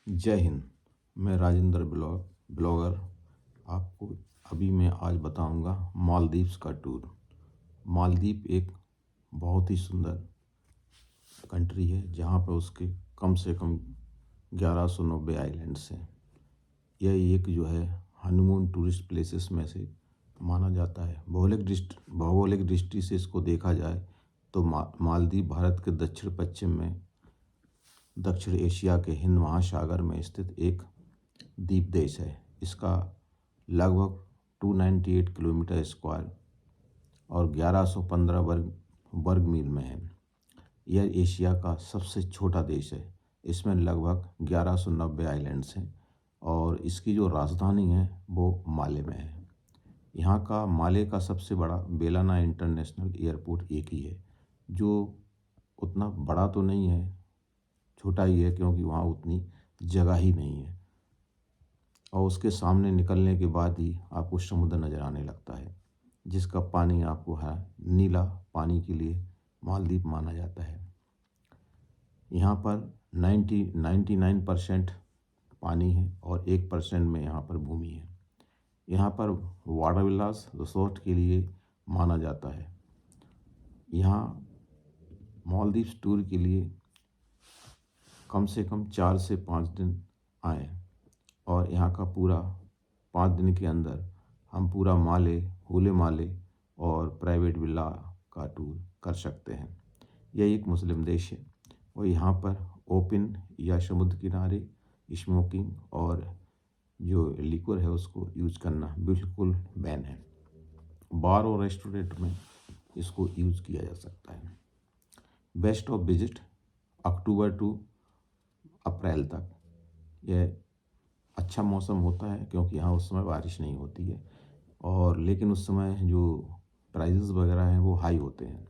जय हिंद। मैं राजेंद्र ब्लॉगर आपको मैं आज बताऊंगा मालदीव्स का टूर। मालदीव एक बहुत ही सुंदर कंट्री है जहां पर उसके कम से कम 1190 आइलैंड्स हैं। यह एक जो है हनीमून टूरिस्ट प्लेसेस में से माना जाता है। भौगोलिक दृष्टि से इसको देखा जाए तो मालदीव भारत के दक्षिण पश्चिम में दक्षिण एशिया के हिंद महासागर में स्थित एक द्वीप देश है। इसका लगभग 298 किलोमीटर स्क्वायर और 1115 वर्ग मील में है। यह एशिया का सबसे छोटा देश है। इसमें लगभग 1190 आइलैंड्स हैं और इसकी जो राजधानी है वो माले में है। यहाँ का माले का सबसे बड़ा बेलाना इंटरनेशनल एयरपोर्ट एक ही है, जो उतना बड़ा तो नहीं है, छोटा ही है, क्योंकि वहाँ उतनी जगह ही नहीं है। और उसके सामने निकलने के बाद ही आपको समुद्र नज़र आने लगता है, जिसका पानी आपको है नीला पानी के लिए मालदीव माना जाता है। यहाँ पर 99% पानी है और 1% में यहाँ पर भूमि है। यहाँ पर वाटर विलास रिसोर्ट के लिए माना जाता है। यहाँ मालदीव टूर के लिए कम से कम 4 से 5 दिन आए और यहाँ का पूरा 5 दिन के अंदर हम पूरा माले, होले माले और प्राइवेट विला का टूर कर सकते हैं। यह एक मुस्लिम देश है और यहाँ पर ओपन या समुद्र किनारे स्मोकिंग और जो लिक्वर है उसको यूज़ करना बिल्कुल बैन है। बार और रेस्टोरेंट में इसको यूज़ किया जा सकता है। Best of visit October to April तक। यह अच्छा मौसम होता है क्योंकि यहाँ उस समय बारिश नहीं होती है, और लेकिन उस समय जो प्राइजेस वगैरह हैं वो हाई होते हैं।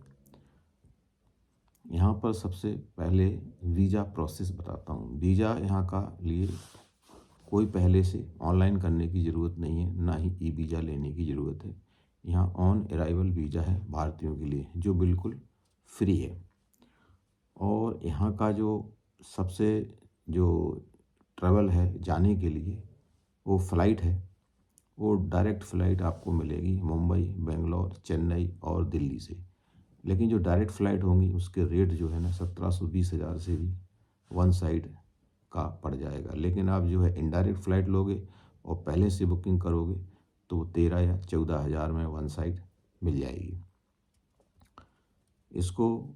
यहाँ पर सबसे पहले वीज़ा प्रोसेस बताता हूँ। वीज़ा यहाँ का लिए कोई पहले से ऑनलाइन करने की ज़रूरत नहीं है, ना ही ई वीज़ा लेने की ज़रूरत है। यहाँ ऑन अराइवल वीज़ा है भारतीयों के लिए, जो बिल्कुल फ्री है। और यहाँ का जो सबसे जो ट्रैवल है जाने के लिए वो फ़्लाइट है, वो डायरेक्ट फ़्लाइट आपको मिलेगी मुंबई, बेंगलोर, चेन्नई और दिल्ली से। लेकिन जो डायरेक्ट फ़्लाइट होंगी उसके रेट जो है ना 17-20 हज़ार से भी वन साइड का पड़ जाएगा। लेकिन आप जो है इनडायरेक्ट फ़्लाइट लोगे और पहले से बुकिंग करोगे तो वो 13 या 14 हज़ार में वन साइड मिल जाएगी। इसको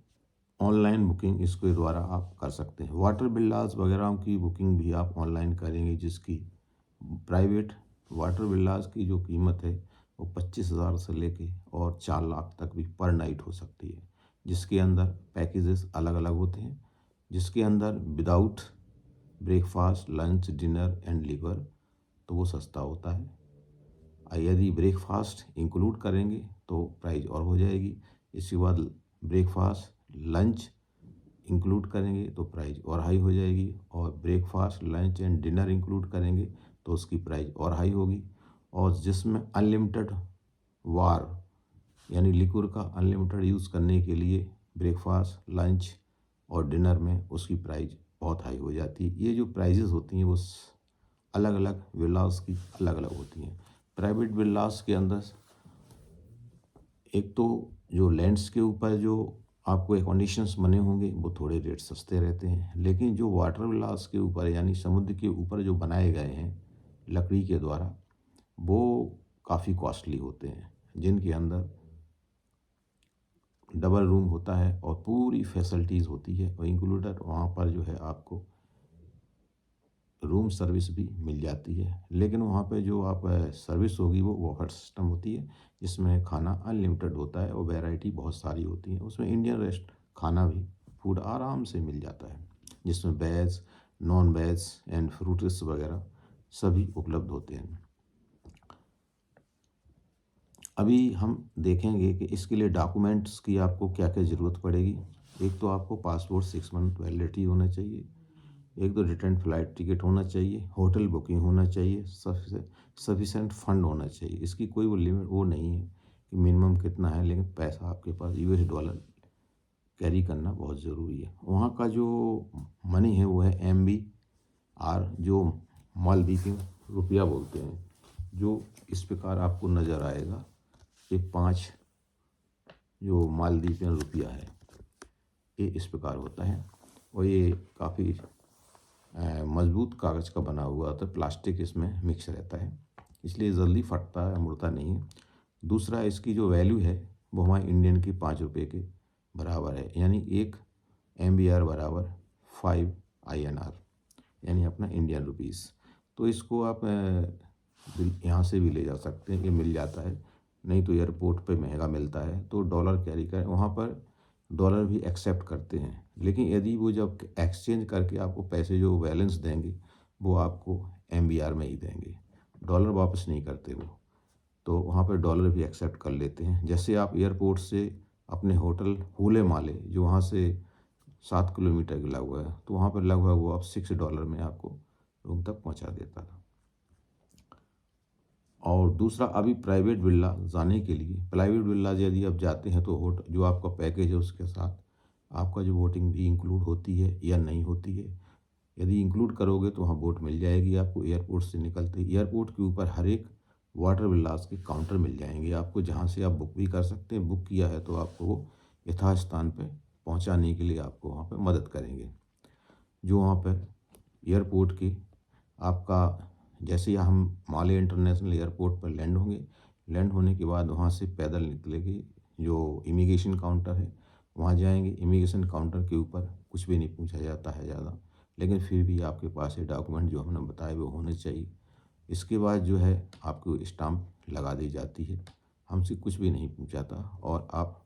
ऑनलाइन बुकिंग इसके द्वारा आप कर सकते हैं। वाटर विलास वगैरह की बुकिंग भी आप ऑनलाइन करेंगे, जिसकी प्राइवेट वाटर विलास की जो कीमत है वो 25,000 से लेके और 4 लाख तक भी पर नाइट हो सकती है, जिसके अंदर पैकेजेस अलग अलग होते हैं। जिसके अंदर without breakfast, lunch, dinner and liver तो वो सस्ता होता है, और यदि ब्रेकफास्ट इंक्लूड करेंगे तो प्राइस और हो जाएगी। इसके बाद ब्रेकफास्ट, लंच इंक्लूड करेंगे तो प्राइस और हाई हो जाएगी, और breakfast, lunch and dinner include करेंगे तो उसकी प्राइस और हाई होगी। और जिसमें अनलिमिटेड वार यानी लिक्विड का अनलिमिटेड यूज़ करने के लिए ब्रेकफास्ट, लंच और डिनर में उसकी प्राइस बहुत हाई हो जाती है। ये जो प्राइजेस होती हैं वो अलग अलग विलास की अलग अलग होती हैं। प्राइवेट विलास के अंदर एक तो जो लैंड्स के ऊपर जो आपको एकोमोडेशंस बने होंगे वो थोड़े रेट सस्ते रहते हैं, लेकिन जो वाटर विलास के ऊपर यानी समुद्र के ऊपर जो बनाए गए हैं लकड़ी के द्वारा वो काफ़ी कॉस्टली होते हैं, जिनके अंदर डबल रूम होता है और पूरी फैसिलिटीज़ होती है, और इंक्लूडेड वहाँ पर जो है आपको रूम सर्विस भी मिल जाती है। लेकिन वहाँ पे जो आप सर्विस होगी वो बफेट सिस्टम होती है, जिसमें खाना अनलिमिटेड होता है और वैरायटी बहुत सारी होती है। उसमें इंडियन रेस्ट खाना भी फूड आराम से मिल जाता है, जिसमें veg, non veg and fruits वगैरह सभी उपलब्ध होते हैं। अभी हम देखेंगे कि इसके लिए डॉक्यूमेंट्स की आपको क्या क्या ज़रूरत पड़ेगी। एक तो आपको पासपोर्ट 6 मंथ वैलिडिटी होना चाहिए, एक तो रिटर्न फ्लाइट टिकट होना चाहिए, होटल बुकिंग होना चाहिए, सफिशेंट फंड होना चाहिए। इसकी कोई वो लिमिट वो नहीं है कि मिनिमम कितना है, लेकिन पैसा आपके पास US डॉलर कैरी करना बहुत ज़रूरी है। वहाँ का जो मनी है वो है MB जो मालदीव रुपया बोलते हैं, जो इस प्रकार आपको नज़र आएगा। ये 5 जो मालदीव रुपया है ये इस प्रकार होता है, और ये काफ़ी मजबूत कागज़ का बना हुआ होता है, प्लास्टिक इसमें मिक्स रहता है, इसलिए जल्दी फटता है, मुड़ता नहीं है। दूसरा, इसकी जो वैल्यू है वो हमारे इंडियन की 5 रुपये के बराबर है, यानी 1 MBR बराबर 5 INR, यानी अपना इंडियन रुपीस। तो इसको आप यहाँ से भी ले जा सकते हैं, ये मिल जाता है, नहीं तो एयरपोर्ट पे महंगा मिलता है, तो डॉलर कैरी करें, वहाँ पर डॉलर भी एक्सेप्ट करते हैं। लेकिन यदि वो जब एक्सचेंज करके आपको पैसे जो बैलेंस देंगे वो आपको MBR में ही देंगे, डॉलर वापस नहीं करते वो, तो वहाँ पर डॉलर भी एक्सेप्ट कर लेते हैं। जैसे आप एयरपोर्ट से अपने होटल हुले माले, जो वहाँ से 7 किलोमीटर गिला हुआ है, तो वहाँ पर लगभग वो आप $6 में आपको रूम तक पहुँचा देता था। और दूसरा, अभी प्राइवेट विला जाने के लिए, प्राइवेट विला यदि आप जाते हैं तो जो आपका पैकेज है उसके साथ आपका जो बोटिंग भी इंक्लूड होती है या नहीं होती है। यदि इंक्लूड करोगे तो वहाँ बोट मिल जाएगी आपको, एयरपोर्ट से निकलते एयरपोर्ट के ऊपर हर एक वाटर विलास के काउंटर मिल जाएंगे आपको, जहाँ से आप बुक भी कर सकते हैं। बुक किया है तो आपको वो यथास्थान पे पहुँचाने के लिए आपको वहाँ पर मदद करेंगे। जो वहाँ पर एयरपोर्ट की आपका, जैसे ही हम माले इंटरनेशनल एयरपोर्ट पर लैंड होंगे, लैंड होने के बाद वहाँ से पैदल निकलेंगे, जो इमिग्रेशन काउंटर है वहाँ जाएंगे। इमिग्रेशन काउंटर के ऊपर कुछ भी नहीं पूछा जाता है ज़्यादा, लेकिन फिर भी आपके पास ये डॉक्यूमेंट जो हमने बताए वो होने चाहिए। इसके बाद जो है आपको स्टाम्प लगा दी जाती है, हमसे कुछ भी नहीं पूछा था, और आप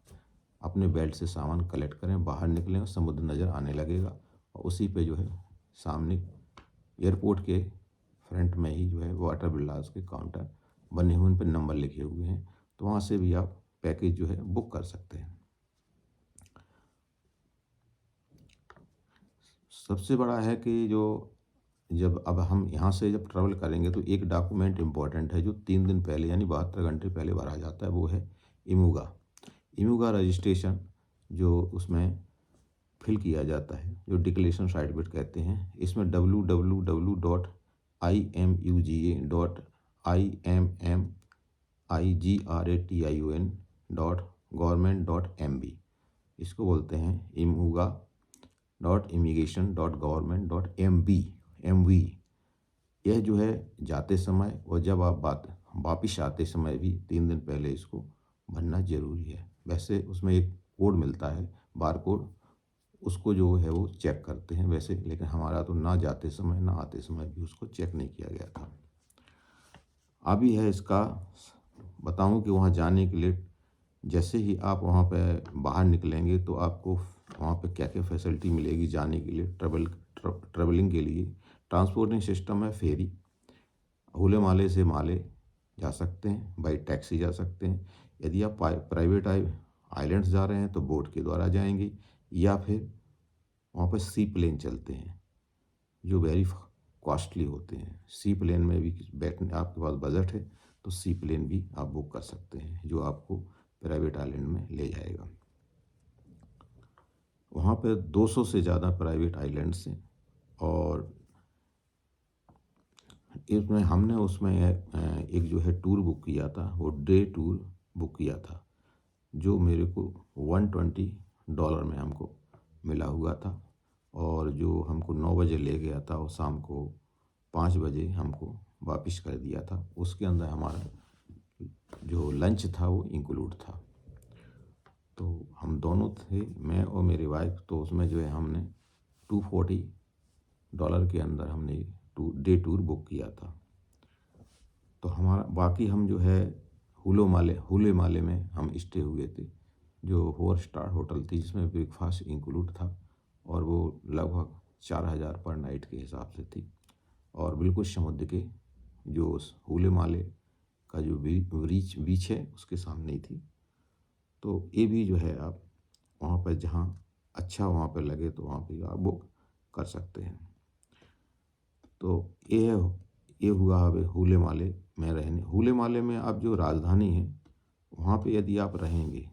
अपने बेल्ट से सामान कलेक्ट करें, बाहर निकलें और समुद्र नज़र आने लगेगा, और उसी पे जो है सामने एयरपोर्ट के फ्रंट में ही जो है वाटर विलास के काउंटर बने हुए, उन पर नंबर लिखे हुए हैं, तो वहाँ से भी आप पैकेज जो है बुक कर सकते हैं। सबसे बड़ा है कि जब अब हम यहाँ से जब ट्रैवल करेंगे तो एक डॉक्यूमेंट इम्पॉर्टेंट है जो 3 दिन पहले यानी 72 घंटे पहले भरा जाता है, वो है इमूगा। इमूगा रजिस्ट्रेशन जो उसमें फिल किया जाता है, जो डिक्लेरेशन सर्टिफिकेट कहते हैं। इसमें www.imuga.immigration.gov.mb, इसको बोलते हैं imuga.immigration.gov.mb। यह जो है जाते समय और जब आप वापिस आते समय भी 3 दिन पहले इसको भरना ज़रूरी है। वैसे उसमें एक कोड मिलता है, बार कोड, उसको जो है वो चेक करते हैं वैसे, लेकिन हमारा तो ना जाते समय ना आते समय भी उसको चेक नहीं किया गया था। अभी है इसका बताऊं कि वहाँ जाने के लिए जैसे ही आप वहाँ पे बाहर निकलेंगे तो आपको वहाँ पे क्या क्या फैसिलिटी मिलेगी जाने के लिए, ट्रेवलिंग के लिए। ट्रांसपोर्टिंग सिस्टम है, फेरी, हुले माले से माले जा सकते हैं, बाई टैक्सी जा सकते हैं। यदि आप प्राइवेट आइलैंड्स जा रहे हैं तो बोट के द्वारा जाएंगे, या फिर वहाँ पर सी प्लेन चलते हैं जो वेरी कॉस्टली होते हैं। सी प्लेन में भी बैठने आपके पास बजट है तो सी प्लेन भी आप बुक कर सकते हैं, जो आपको प्राइवेट आइलैंड में ले जाएगा। वहाँ पर 200 से ज़्यादा प्राइवेट आइलैंड्स हैं, और उसमें एक जो है टूर बुक किया था, वो डे टूर बुक किया था, जो मेरे को $120 में हमको मिला हुआ था, और जो हमको 9 बजे ले गया था और शाम को 5 बजे हमको वापस कर दिया था। उसके अंदर हमारा जो लंच था वो इंक्लूड था। तो हम दोनों थे, मैं और मेरी वाइफ, तो उसमें जो है हमने $240 के अंदर हमने डे टूर बुक किया था। तो हमारा बाकी हम जो है हुले माले में हम स्टे हुए थे, जो 4 स्टार होटल थी, जिसमें ब्रेकफास्ट इंक्लूड था, और वो लगभग 4000 पर नाइट के हिसाब से थी, और बिल्कुल समुद्र के जो हुले माले का जो बीच है उसके सामने ही थी। तो ये भी जो है आप वहाँ पर जहाँ अच्छा वहाँ पर लगे तो वहाँ पर आप बुक कर सकते हैं। तो ये हुआ है हुले माले में रहने। हुले माले में आप जो राजधानी है वहाँ पे यदि आप रहेंगे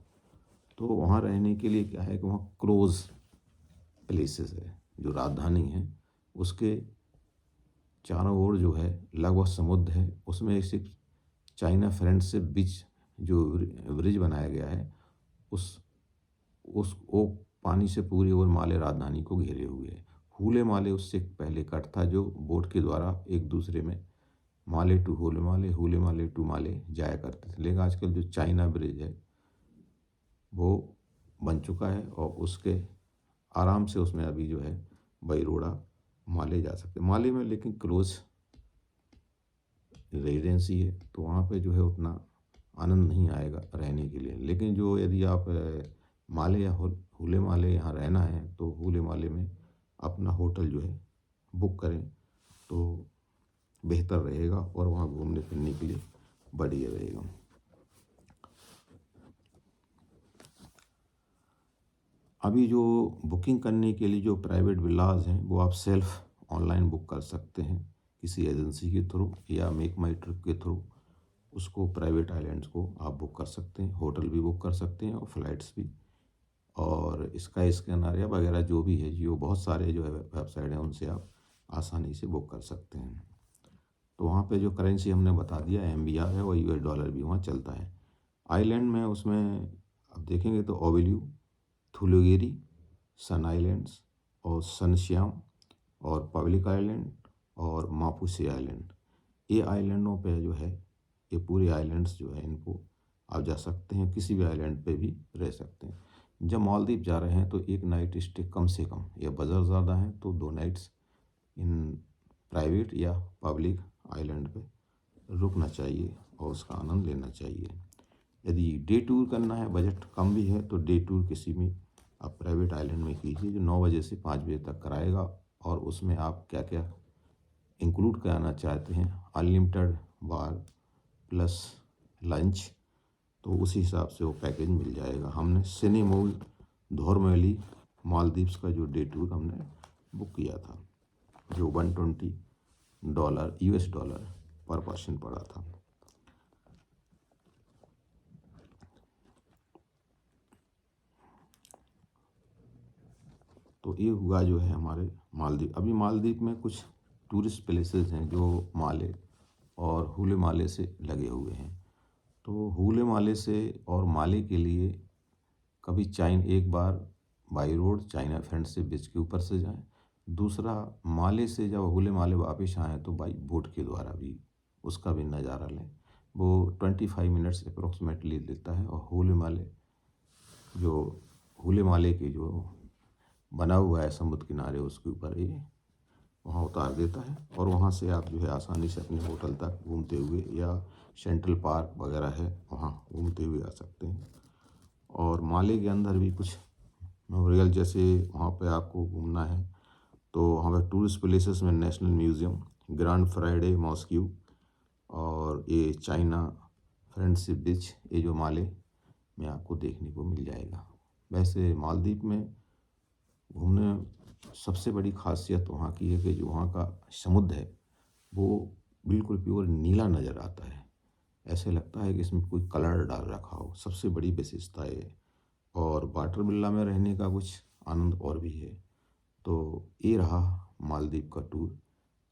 तो वहाँ रहने के लिए क्या है कि वहाँ क्रूज़ प्लेसेस है, जो राजधानी है उसके चारों ओर जो है लगभग समुद्र है, उसमें एक सिर्फ चाइना फ्रेंडशिप बीच जो ब्रिज बनाया गया है, उस वो पानी से पूरी ओर माले राजधानी को घेरे हुए है। हुले माले उससे पहले कट था, जो बोट के द्वारा एक दूसरे में माले टू हुले माले टू माले जाया करते थे। लेकिन आजकल जो चाइना ब्रिज है वो बन चुका है और उसके आराम से उसमें अभी जो है बाई रोड़ा माले जा सकते हैं। माले में लेकिन क्लोज रेजिडेंसी है, तो वहाँ पे जो है उतना आनंद नहीं आएगा रहने के लिए। लेकिन जो यदि आप माले या हुले माले यहाँ रहना है तो हुले माले में अपना होटल जो है बुक करें तो बेहतर रहेगा और वहाँ घूमने फिरने के लिए बढ़िया रहेगा। अभी जो बुकिंग करने के लिए जो प्राइवेट विलाज हैं वो आप सेल्फ ऑनलाइन बुक कर सकते हैं किसी एजेंसी के थ्रू या मेक माई ट्रिप के थ्रू। उसको प्राइवेट आइलैंड्स को आप बुक कर सकते हैं, होटल भी बुक कर सकते हैं और फ्लाइट्स भी, और स्काई स्कैनर या वगैरह जो भी है, जो बहुत सारे जो है वेबसाइट हैं उनसे आप आसानी से बुक कर सकते हैं। तो वहाँ पे जो करेंसी हमने बता दिया MBR है और US डॉलर भी वहाँ चलता है। आइलैंड में उसमें आप देखेंगे तो ओविल्यू, थुलुगेरी, सन आइलैंड्स और सनश्याम और पब्लिक आइलैंड और मापुसे आइलैंड, ये आइलैंडों पे जो है, ये पूरे आइलैंड्स जो है इनको आप जा सकते हैं, किसी भी आइलैंड पे भी रह सकते हैं। जब मालदीव जा रहे हैं तो एक नाइट स्टे कम से कम, या बजट ज़्यादा है तो 2 नाइट्स इन प्राइवेट या पब्लिक आइलैंड पे रुकना चाहिए और उसका आनंद लेना चाहिए। यदि डे टूर करना है, बजट कम भी है, तो डे टूर किसी भी आप प्राइवेट आइलैंड में कीजिए जो 9 बजे से 5 बजे तक कराएगा, और उसमें आप क्या क्या इंक्लूड कराना चाहते हैं, अनलिमिटेड बार प्लस लंच, तो उसी हिसाब से वो पैकेज मिल जाएगा। हमने सिनेमोल धोरमैली मालदीव्स का जो डे टूर हमने बुक किया था, जो $120 US डॉलर पर पर्सन पड़ा था। तो ये हुआ जो है हमारे मालदीव। अभी मालदीव में कुछ टूरिस्ट प्लेसेस हैं जो माले और हुले माले से लगे हुए हैं। तो हुले माले से और माले के लिए कभी एक बार बाई रोड चाइना फ्रेंडशिप बीच के ऊपर से जाएं, दूसरा माले से जब हुले माले वापस आएँ तो बाई बोट के द्वारा भी उसका भी नज़ारा लें। वो 25 मिनट्स अप्रोक्सीमेटली लेता है, और जो हुले माले के जो बना हुआ है समुद्र किनारे उसके ऊपर ये वहाँ उतार देता है, और वहाँ से आप जो है आसानी से अपने होटल तक घूमते हुए या सेंट्रल पार्क वगैरह है वहाँ घूमते हुए आ सकते हैं। और माले के अंदर भी कुछ मेमोरियल जैसे वहाँ पे आपको घूमना है तो वहाँ पे टूरिस्ट प्लेसेस में national museum, grand Friday mosque और ये चाइना फ्रेंडशिप बीच, ये जो माले में आपको देखने को मिल जाएगा। वैसे मालदीव में घूमने सबसे बड़ी खासियत वहाँ की है कि जो वहाँ का समुद्र है वो बिल्कुल प्योर नीला नज़र आता है, ऐसे लगता है कि इसमें कोई कलर डाल रखा हो। सबसे बड़ी विशेषता है, और वाटर विला में रहने का कुछ आनंद और भी है। तो ये रहा मालदीव का टूर,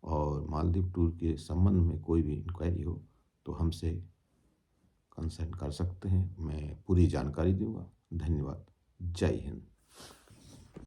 और मालदीव टूर के संबंध में कोई भी इंक्वायरी हो तो हमसे कंसल्ट कर सकते हैं, मैं पूरी जानकारी दूंगा। धन्यवाद। जय हिंद।